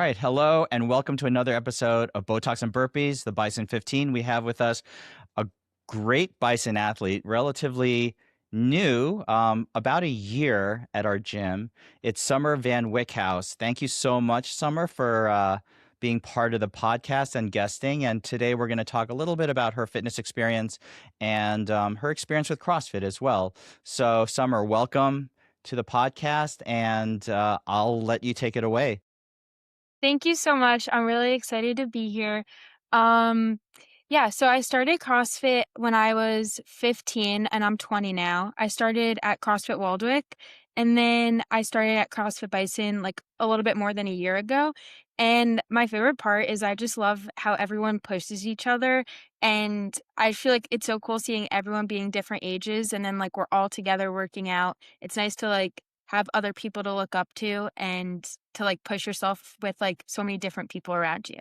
right. Hello, and welcome to another episode of Botox and Burpees, the BISON 15. We have with us a great BISON athlete, relatively new, about a year at our gym. It's Summer Vanwyckhouse. Thank you so much, Summer, for being part of the podcast and guesting. And today we're going to talk a little bit about her fitness experience and her experience with CrossFit as well. So, Summer, welcome to the podcast, and I'll let you take it away. Thank you so much. I'm really excited to be here. Um, yeah, so I started CrossFit when I was 15 and I'm 20 now. I started at CrossFit Waldwick and then I started at CrossFit Bison like a little bit more than a year ago. And my favorite part is I just love how everyone pushes each other. And I feel like it's so cool seeing everyone being different ages and then like we're all together working out. It's nice to like have other people to look up to and to like push yourself with like so many different people around you.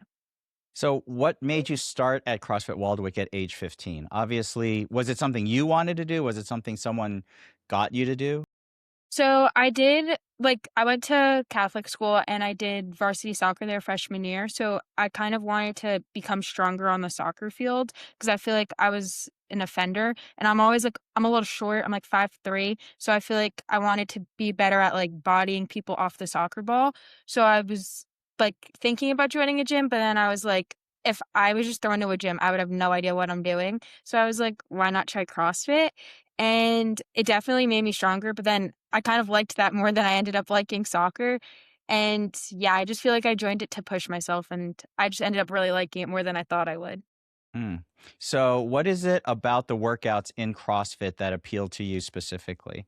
So, what made you start at CrossFit Waldwick at age 15? Obviously, was it something you wanted to do? Was it something someone got you to do? So I went to Catholic school and I did varsity soccer there freshman year. So I kind of wanted to become stronger on the soccer field because I feel like I was an offender and I'm always like, I'm a little short. I'm like 5'3". So I feel like I wanted to be better at like bodying people off the soccer ball. So I was like thinking about joining a gym, but then I was like, if I was just thrown to a gym, I would have no idea what I'm doing. So I was like, why not try CrossFit? And it definitely made me stronger, but then I kind of liked that more than I ended up liking soccer. And yeah, I just feel like I joined it to push myself and I just ended up really liking it more than I thought I would. Hmm. So, what is it about the workouts in CrossFit that appealed to you specifically?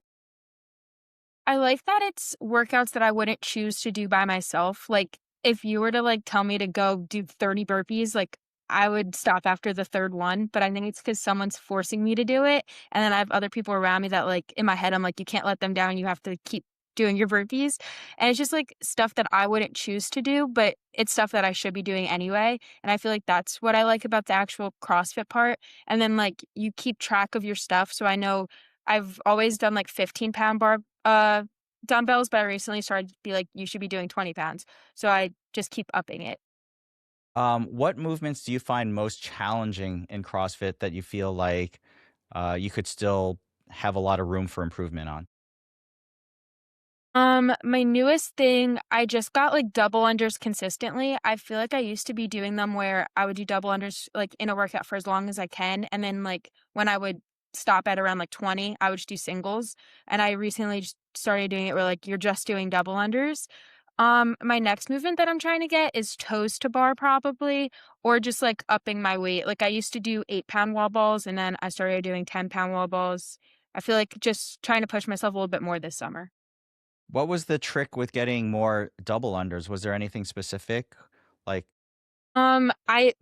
I like that it's workouts that I wouldn't choose to do by myself. Like if you were to like tell me to go do 30 burpees, like I would stop after the third one, but I think it's because someone's forcing me to do it. And then I have other people around me that like in my head, I'm like, you can't let them down. You have to keep doing your burpees. And it's just like stuff that I wouldn't choose to do, but it's stuff that I should be doing anyway. And I feel like that's what I like about the actual CrossFit part. And then like you keep track of your stuff. So I know I've always done like 15-pound dumbbells, but I recently started to be like, you should be doing 20 pounds. So I just keep upping it. What movements do you find most challenging in CrossFit that you feel like you could still have a lot of room for improvement on? My newest thing, I just got like double unders consistently. I feel like I used to be doing them where I would do double unders like in a workout for as long as I can. And then like when I would stop at around like 20, I would just do singles. And I recently just started doing it where like you're just doing double unders. My next movement that I'm trying to get is toes to bar probably, or just like upping my weight. Like I used to do 8-pound wall balls and then I started doing 10-pound wall balls. I feel like just trying to push myself a little bit more this summer. What was the trick with getting more double unders? Was there anything specific? Like, I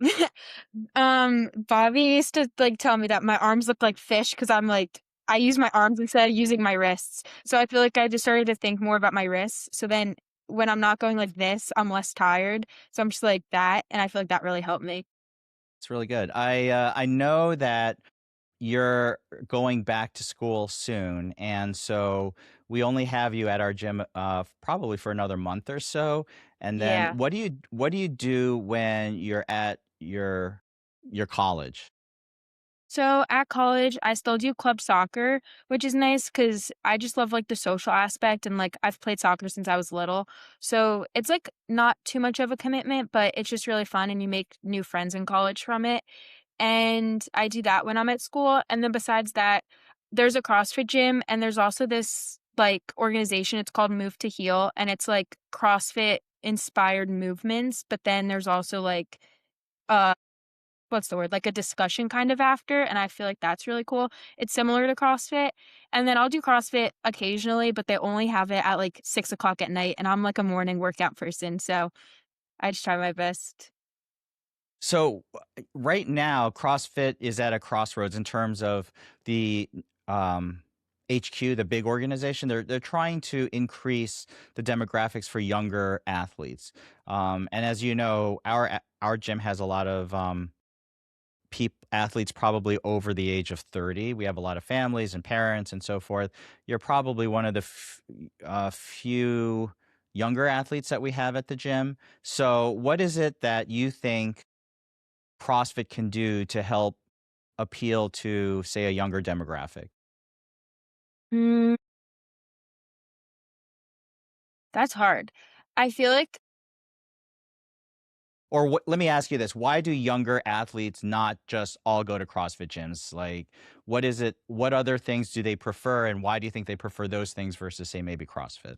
Bobby used to like tell me that my arms look like fish because I'm like I use my arms instead of using my wrists. So I feel like I just started to think more about my wrists. So then when I'm not going like this, I'm less tired. So I'm just like that, and I feel like that really helped me. it's really good. I know that you're going back to school soon, and so we only have you at our gym probably for another month or so. And then Yeah. what do you do when you're at your college? So at college, I still do club soccer, which is nice because I just love like the social aspect and like I've played soccer since I was little. So it's like not too much of a commitment, but it's just really fun and you make new friends in college from it. And I do that when I'm at school. And then besides that, there's a CrossFit gym and there's also this like organization. It's called Move to Heal and it's like CrossFit inspired movements. But then there's also like, uh what's the word? Like a discussion kind of after, and I feel like that's really cool. It's similar to CrossFit, and then I'll do CrossFit occasionally, but they only have it at like 6 o'clock at night, and I'm like a morning workout person, so I just try my best. So right now, CrossFit is at a crossroads in terms of the um, HQ, the big organization. They're trying to increase the demographics for younger athletes. And as you know, our gym has a lot of athletes probably over the age of 30. We have a lot of families and parents and so forth. You're probably one of the few younger athletes that we have at the gym. So, what is it that you think CrossFit can do to help appeal to, say, a younger demographic? Mm, that's hard. I feel like Or what, let me ask you this: why do younger athletes not just all go to CrossFit gyms? Like, what is it? What other things do they prefer, and why do you think they prefer those things versus, say, maybe CrossFit?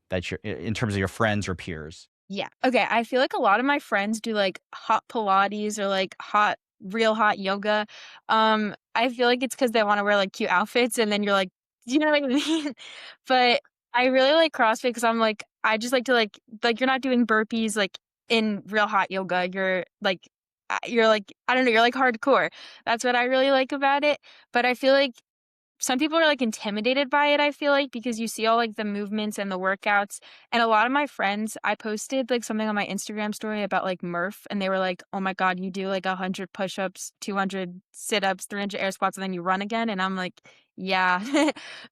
That you're in terms of your friends or peers. yeah. Okay, I feel like a lot of my friends do, like, hot Pilates or, like, real hot yoga. I feel like it's because they wanna wear, like, cute outfits, and then you're like, you know what I mean? But I really like CrossFit because 'cause I'm like, I just like to, you're not doing burpees, like, in real hot yoga. You're like, I don't know, you're, like, hardcore. That's what I really like about it, but I feel like some people are, like, intimidated by it, I feel like, because you see all, like, the movements and the workouts, and a lot of my friends I posted, like, something on my Instagram story about, like, Murph, and they were like, "Oh my god, you do, like, 100 push-ups, 200 sit-ups, 300 air squats, and then you run again?" And I'm like, "Yeah."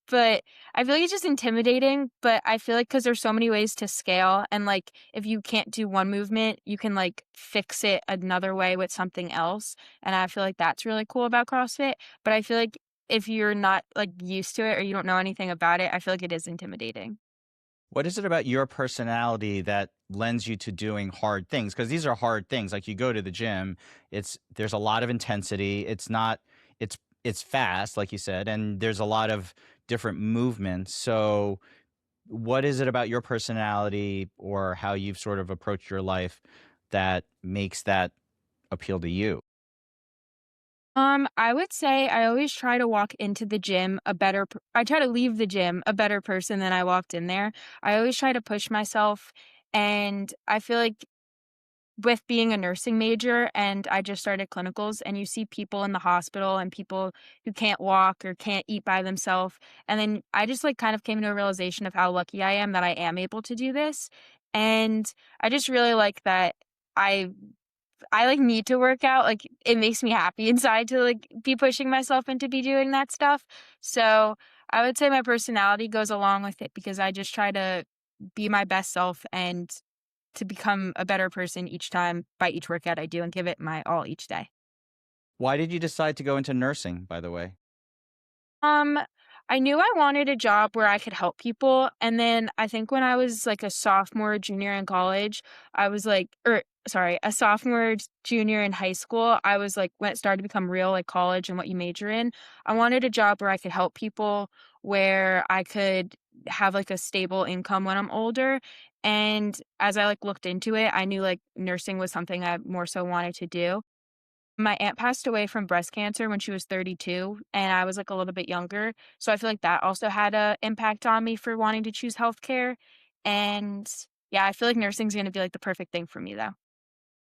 But I feel like it's just intimidating, but I feel like because there's so many ways to scale, and, like, if you can't do one movement, you can, like, fix it another way with something else, and I feel like that's really cool about CrossFit, but I feel like if you're not, like, used to it or you don't know anything about it, I feel like it is intimidating. What is it about your personality that lends you to doing hard things? Because these are hard things. Like, you go to the gym, there's a lot of intensity. It's not it's fast, like you said, and there's a lot of different movements. So, what is it about your personality or how you've sort of approached your life that makes that appeal to you? I would say I always try to walk into the gym I try to leave the gym a better person than I walked in there. I always try to push myself, and I feel like with being a nursing major and I just started clinicals and you see people in the hospital and people who can't walk or can't eat by themselves. And then I just like kind of came to a realization of how lucky I am that I am able to do this. And I just really like that I like need to work out. Like it makes me happy inside to like be pushing myself and to be doing that stuff. So I would say my personality goes along with it because I just try to be my best self and to become a better person each time by each workout I do and give it my all each day. Why did you decide to go into nursing, by the way? Um, I knew I wanted a job where I could help people, and then I think when I was like a sophomore, junior in college, I was like, or sorry, a sophomore, junior in high school, I was like when it started to become real, like college and what you major in. I wanted a job where I could help people, where I could have like a stable income when I'm older. And as I like looked into it, I knew like nursing was something I more so wanted to do. My aunt passed away from breast cancer when she was 32, and I was, like, a little bit younger, so I feel like that also had a impact on me for wanting to choose healthcare, and, yeah, I feel like nursing's gonna be, like, the perfect thing for me, though.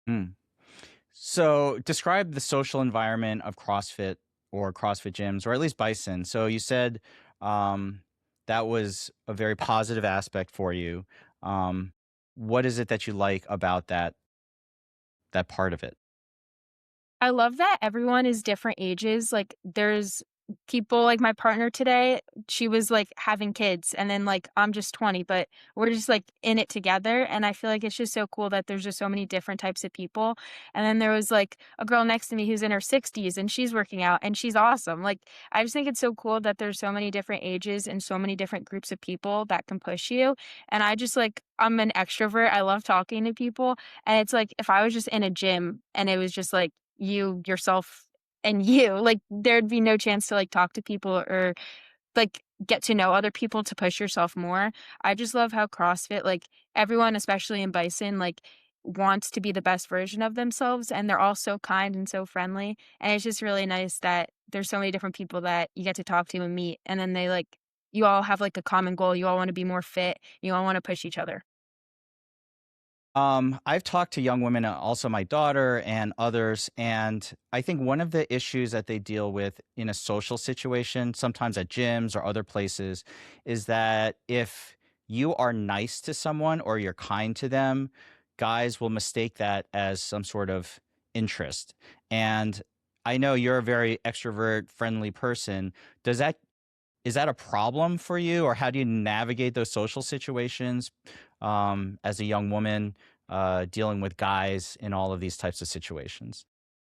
Hmm. So, describe the social environment of CrossFit or CrossFit gyms, or at least Bison. So, you said um, that was a very positive aspect for you. Um, what is it that you like about that part of it? I love that everyone is different ages, like, there's people like my partner today, she was, like, having kids, and then, like, I'm just 20, but we're just, like, in it together, and I feel like it's just so cool that there's just so many different types of people, and then there was, like, a girl next to me who's in her 60s, and she's working out, and she's awesome, like, I just think it's so cool that there's so many different ages and so many different groups of people that can push you, and I just, like I'm an extrovert, I love talking to people, and it's like, if I was just in a gym and it was just, like, you, yourself, and you. Like, there'd be no chance to, like, talk to people or, like, get to know other people to push yourself more. I just love how CrossFit, like, everyone, especially in Bison, like, wants to be the best version of themselves, and they're all so kind and so friendly, and it's just really nice that there's so many different people that you get to talk to and meet, and then you all have, like, a common goal, you all wanna be more fit, you all wanna push each other. I've talked to young women, also my daughter and others, and I think one of the issues that they deal with in a social situation, sometimes at gyms or other places, is that if you are nice to someone or you're kind to them, guys will mistake that as some sort of interest. And I know you're a very extrovert, friendly person. Does that is that a problem for you, or how do you navigate those social situations as a young woman dealing with guys in all of these types of situations?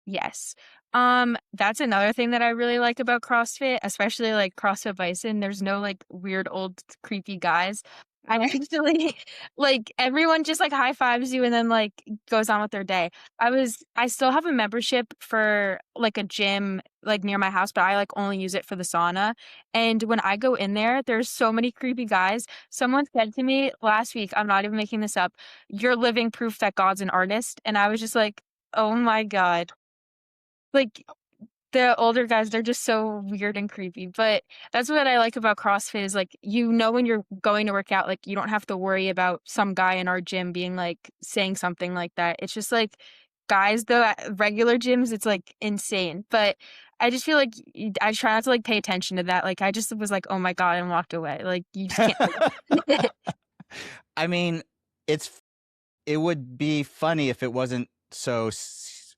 Yes. That's another thing that I really like about CrossFit, especially like CrossFit Bison. There's no like weird old creepy guys. I actually like everyone just like high fives you and then like goes on with their day. I still have a membership for like a gym like near my house, but I like only use it for the sauna. And when I go in there, there's so many creepy guys. Someone said to me last week, I'm not even making this up, "You're living proof that God's an artist." And I was just like, "Oh my God." Like, the older guys, they're just so weird and creepy, but that's what I like about CrossFit is, like, you know when you're going to work out, like, you don't have to worry about some guy in our gym being, like, saying something like that. It's just, like, guys, though, at regular gyms, it's, like, insane, but I just feel like y I try not to, like, pay attention to that, like, I just was like, "Oh my God," and walked away, like, you just can't I mean, it would be funny if it wasn't so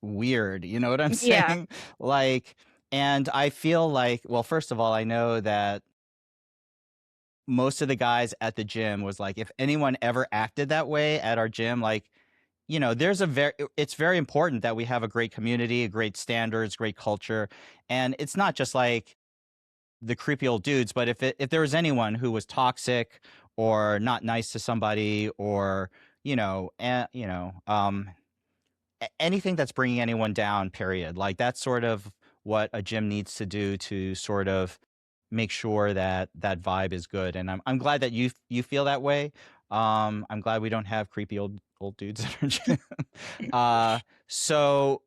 weird. You know what I'm Yeah. saying? Like, and I feel like, well, first of all, I know that most of the guys at the gym was like, if anyone ever acted that way at our gym, like, there's it's very important that we have a great community, great standards, great culture. And it's not just like the creepy old dudes, but if there was anyone who was toxic or not nice to somebody, or, anything that's bringing anyone down, period. Like, that's sort of what a gym needs to do to sort of make sure that that vibe is good. And I'm glad that you feel that way. I'm glad we don't have creepy old dudes at our gym. uh, so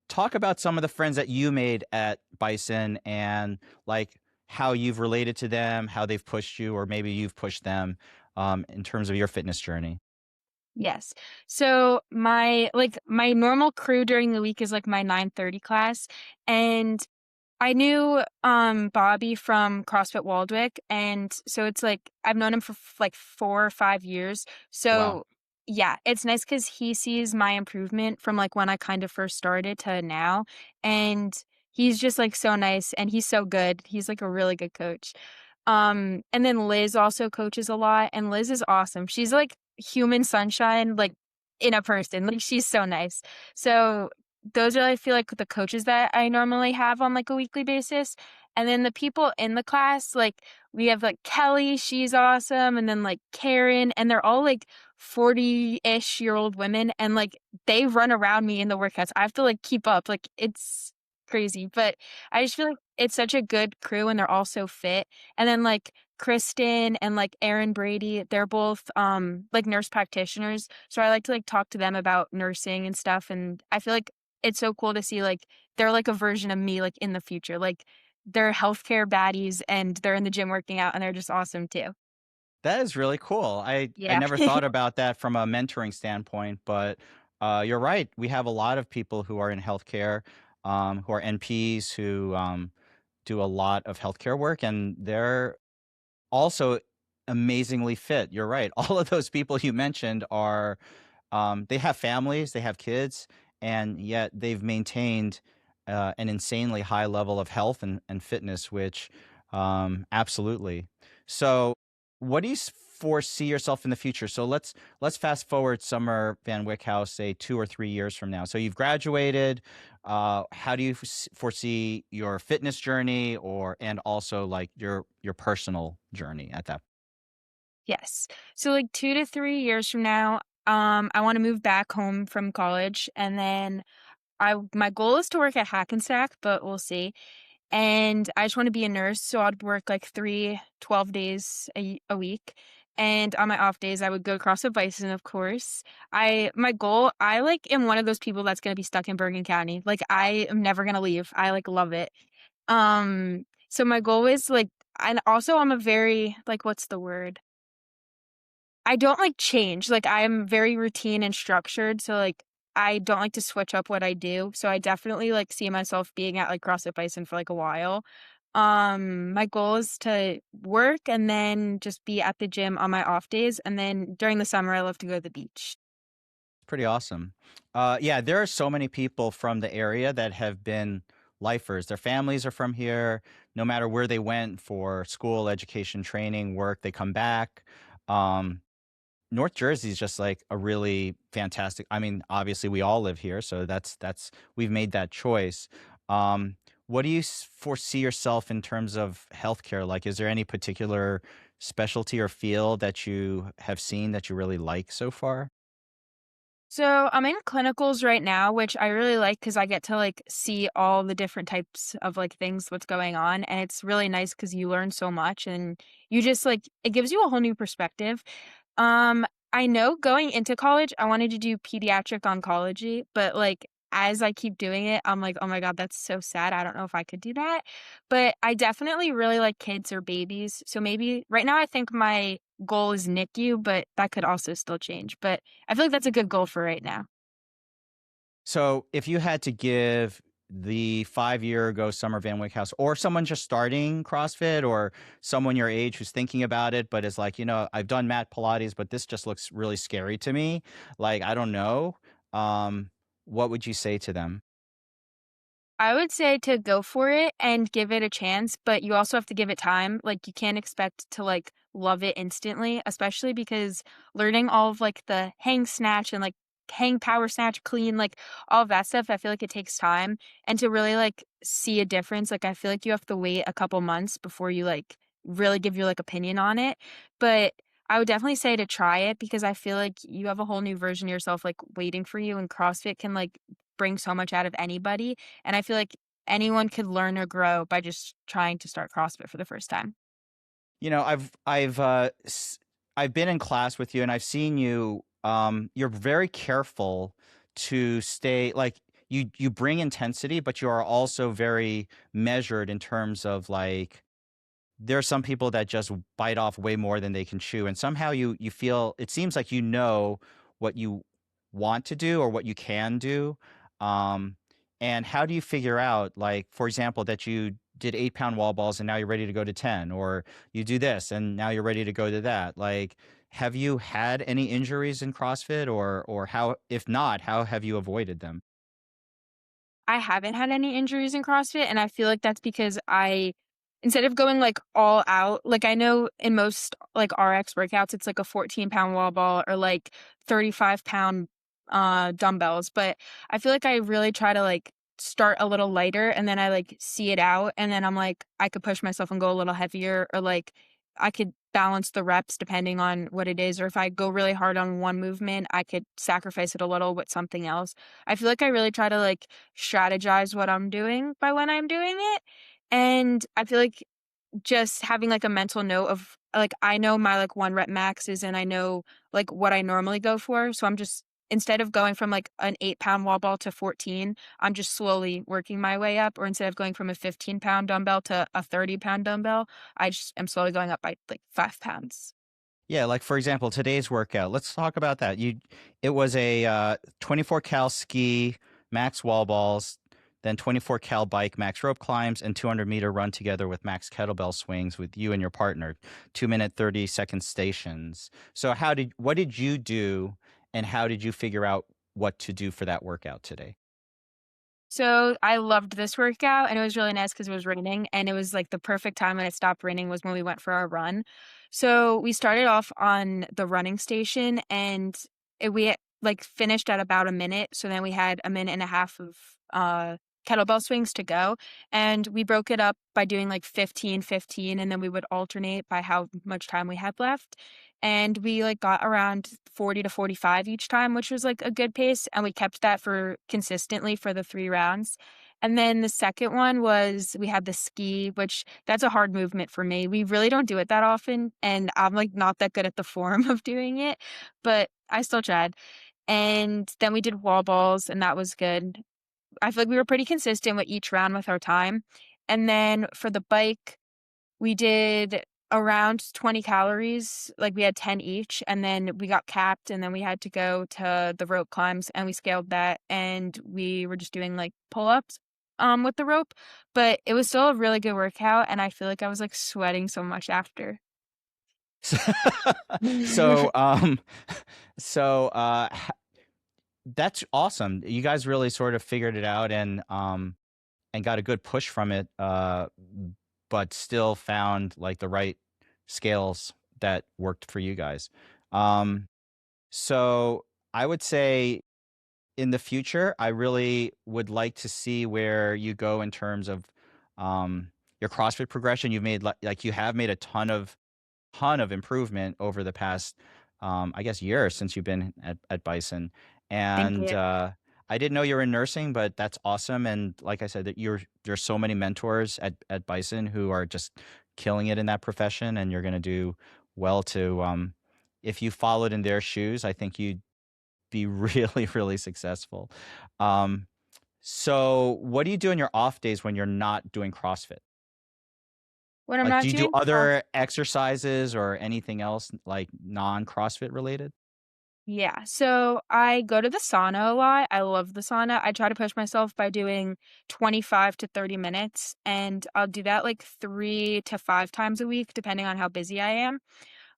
talk about some of the friends that you made at Bison, and like how you've related to them, how they've pushed you, or maybe you've pushed them in terms of your fitness journey. Yes. So my normal crew during the week is like my 9:30 class, and I knew Bobby from CrossFit Waldwick, and so it's like I've known him for like 4 or 5 years. Wow. So yeah, it's nice because he sees my improvement from like when I kind of first started to now, and he's just like so nice and he's so good. He's like a really good coach. And then Liz also coaches a lot, and Liz is awesome. She's like human sunshine, like in a person. Like she's so nice. So those are, I feel like, the coaches that I normally have on like a weekly basis. And then the people in the class, like we have like Kelly, she's awesome, and then like Karen, and they're all like 40-ish year old women, and like they run around me in the workouts. I have to like keep up. Like it's crazy. But I just feel like it's such a good crew and they're all so fit. And then like Kristen and like Erin Brady, they're both like nurse practitioners. So I like to like talk to them about nursing and stuff. And I feel like it's so cool to see like they're like a version of me like in the future. Like they're healthcare baddies and they're in the gym working out and they're just awesome too. That is really cool. I Yeah. never thought about that from a mentoring standpoint, but you're right. We have a lot of people who are in healthcare, who are NPs, who do a lot of healthcare work, and they're also amazingly fit. You're right. All of those people you mentioned are, they have families, they have kids, and yet they've maintained an insanely high level of health and fitness, which absolutely. So, what do you foresee yourself in the future? So let's fast forward Summer Vanwyckhouse, say 2 or 3 years from now. So you've graduated. How do you foresee your fitness journey, or and also like your personal journey at that? Yes. So like 2 to 3 years from now, I want to move back home from college, and then my goal is to work at Hackensack, but we'll see. And I just want to be a nurse, so I'd work like 12 days a week. And on my off days, I would go across a bison, of course. My goal, I like am one of those people that's gonna be stuck in Bergen County. Like I am never gonna leave. I like love it. So my goal is like, and also I'm a very like what's the word? I don't like change. Like I'm very routine and structured, so like I don't like to switch up what I do. So I definitely like see myself being at like CrossFit Bison for like a while. My goal is to work and then just be at the gym on my off days, and then during the summer I love to go to the beach. Pretty awesome. Yeah, there are so many people from the area that have been lifers. Their families are from here. no matter where they went for school, education, training, work, they come back. Um, North Jersey is just like a really fantastic. I mean, obviously we all live here, so that's we've made that choice. Um, what do you foresee yourself in terms of healthcare? Like, is there any particular specialty or field that you have seen that you really like so far? So I'm in clinicals right now, which I really like because I get to like see all the different types of like things what's going on. And it's really nice because you learn so much and you just like it gives you a whole new perspective. Um, I know going into college, I wanted to do pediatric oncology, but like as I keep doing it, I'm like, oh my God, that's so sad. I don't know if I could do that. But I definitely really like kids or babies. So maybe right now I think my goal is NICU, but that could also still change. But I feel like that's a good goal for right now. So, if you had to give the 5 year ago Summer Vanwyckhouse, or someone just starting CrossFit, or someone your age who's thinking about it, but is like, I've done mat Pilates, but this just looks really scary to me. Like, I don't know. Um, what would you say to them? I would say to go for it and give it a chance, but you also have to give it time. Like you can't expect to like love it instantly, especially because learning all of like the hang snatch and like hang power snatch clean, like all of that stuff, I feel like it takes time. And to really like see a difference, like I feel like you have to wait a couple months before you like really give your like opinion on it. But I would definitely say to try it because I feel like you have a whole new version of yourself like waiting for you and CrossFit can like bring so much out of anybody. And I feel like anyone could learn or grow by just trying to start CrossFit for the first time. I've been in class with you, and I've seen you. You're very careful to stay like you bring intensity, but you are also very measured in terms of like there are some people that just bite off way more than they can chew, and somehow you feel it seems like what you want to do or what you can do. Um, and how do you figure out, like, for example, that you did 8 pound wall balls and now you're ready to go to 10, or you do this and now you're ready to go to that? Like, have you had any injuries in CrossFit, or how, if not, how have you avoided them? I haven't had any injuries in CrossFit, and I feel like that's because I instead of going, like, all out like, I know in most, like, RX workouts, it's like a 14-pound wall ball or, like, 35-pound, dumbbells, but I feel like I really try to, like, start a little lighter, and then I, like, see it out, and then I'm like, I could push myself and go a little heavier, or, like, I could balance the reps depending on what it is, or if I go really hard on one movement, I could sacrifice it a little with something else. I feel like I really try to, like, strategize what I'm doing by when I'm doing it. And I feel like just having like a mental note of like I know my like 1 rep maxes and I know like what I normally go for. So I'm just instead of going from like an 8-pound wall ball to 14, I'm just slowly working my way up. Or instead of going from a 15-pound dumbbell to a 30-pound dumbbell, I just am slowly going up by like 5 pounds. Yeah, like for example, today's workout. Let's talk about that. It was a 24 cal ski, max wall balls, then 24 cal bike, max rope climbs, and 200-meter run together with max kettlebell swings with you and your partner. 2 minute 30-second stations. So what did you do, and how did you figure out what to do for that workout today? So I loved this workout and it was really nice because it was raining and it was like the perfect time when it stopped raining was when we went for our run. So we started off on the running station and we like finished at about a minute. So then we had a minute and a half of kettlebell swings to go. And we broke it up by doing like 15, 15, and then we would alternate by how much time we had left. And we like got around 40 to 45 each time, which was like a good pace. And we kept that for consistently for the 3 rounds. And then the second one was we had the ski, which that's a hard movement for me. We really don't do it that often. And I'm like not that good at the form of doing it, but I still tried. And then we did wall balls, and that was good. I feel like we were pretty consistent with each round with our time. And then for the bike, we did around 20 calories, like we had 10 each, and then we got capped, and then we had to go to the rope climbs, and we scaled that, and we were just doing like pull-ups with the rope, but it was still a really good workout, and I feel like I was like sweating so much after. So, so that's awesome. You guys really sort of figured it out, and got a good push from it. but still found like the right scales that worked for you guys. Um, so I would say in the future, I really would like to see where you go in terms of um, your CrossFit progression. You've made like you have made a ton of improvement over the past, I guess, year since you've been at Bison. Thank And you. I didn't know you were in nursing, but that's awesome. And like I said, that there's so many mentors at Bison who are just killing it in that profession, and you're going to do well to, if you followed in their shoes, I think you'd be really, really successful. Um, so what do you do in your off days when you're not doing CrossFit? When I'm Like, not do you do doing cross other exercises or anything else like non-CrossFit related? Yeah, so I go to the sauna a lot. I love the sauna. I try to push myself by doing 25 to 30 minutes, and I'll do that like 3 to 5 times a week, depending on how busy I am.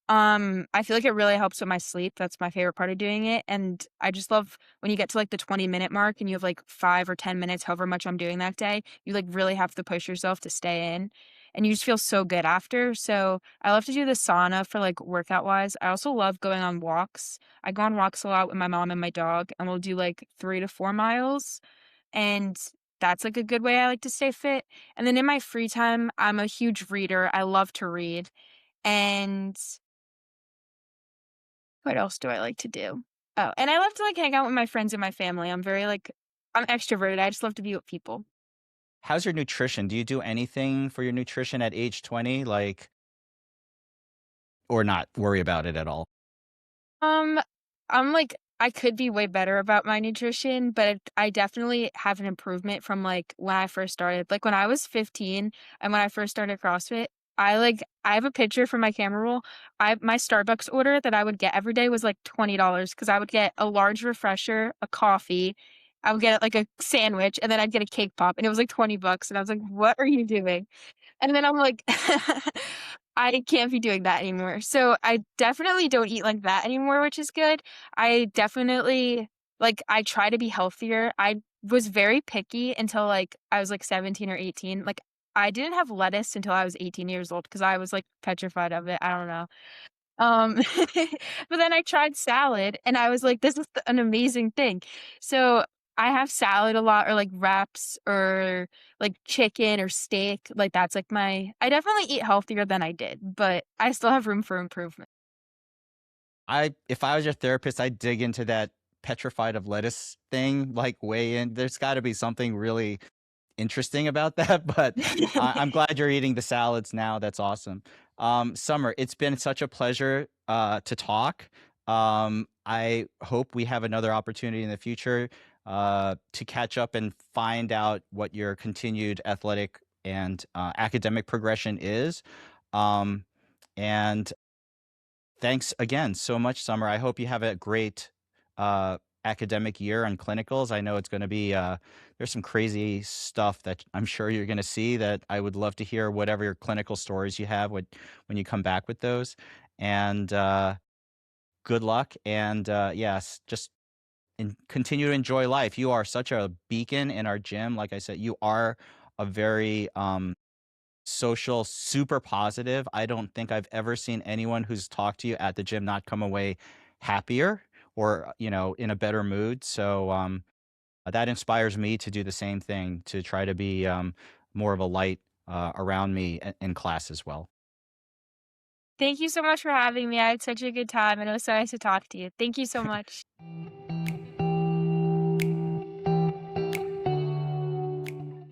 I feel like it really helps with my sleep. That's my favorite part of doing it. And I just love when you get to like the 20-minute mark and you have like 5 or 10 minutes, however much I'm doing that day, you like really have to push yourself to stay in. And you just feel so good after. So I love to do the sauna for like workout wise. I also love going on walks. I go on walks a lot with my mom and my dog, and we'll do like 3 to 4 miles. And that's like a good way I like to stay fit. And then in my free time, I'm a huge reader. I love to read. And what else do I like to do? Oh, and I love to, like, hang out with my friends and my family. I'm extroverted. I just love to be with people. How's your nutrition? Do you do anything for your nutrition at age 20, like, or not worry about it at all? Um, I could be way better about my nutrition, but I definitely have an improvement from, like, when I first started. Like, when I was 15 and when I first started CrossFit, I have a picture from my camera roll. My Starbucks order that I would get every day was, like, $20 because I would get a large refresher, a coffee, I would get, like, a sandwich, and then I'd get a cake pop, and it was, like, 20 bucks, and I was like, "What are you doing?" And then I'm like, I can't be doing that anymore. So I definitely don't eat like that anymore, which is good. I definitely I try to be healthier. I was very picky until like I was like 17 or 18. Like I didn't have lettuce until I was 18 years old because I was like petrified of it. I don't know. Um, but then I tried salad and I was like, this is an amazing thing. So I have salad a lot or like wraps or like chicken or steak. Like that's like I definitely eat healthier than I did, but I still have room for improvement. If I was your therapist, I'd dig into that petrified of lettuce thing, like way in. There's got to be something really interesting about that, but I'm glad you're eating the salads now. That's awesome. Summer, it's been such a pleasure to talk. I hope we have another opportunity in the future to catch up and find out what your continued athletic and academic progression is. Um, and thanks again so much, Summer. I hope you have a great academic year on clinicals. I know it's going to be there's some crazy stuff that I'm sure you're going to see that I would love to hear whatever your clinical stories you have when you come back with those. And good luck. And yes, just continue to enjoy life. You are such a beacon in our gym. Like I said, you are a very social, super positive. I don't think I've ever seen anyone who's talked to you at the gym not come away happier or, in a better mood. So that inspires me to do the same thing, to try to be more of a light around me in class as well. Thank you so much for having me. I had such a good time and it was so nice to talk to you. Thank you so much.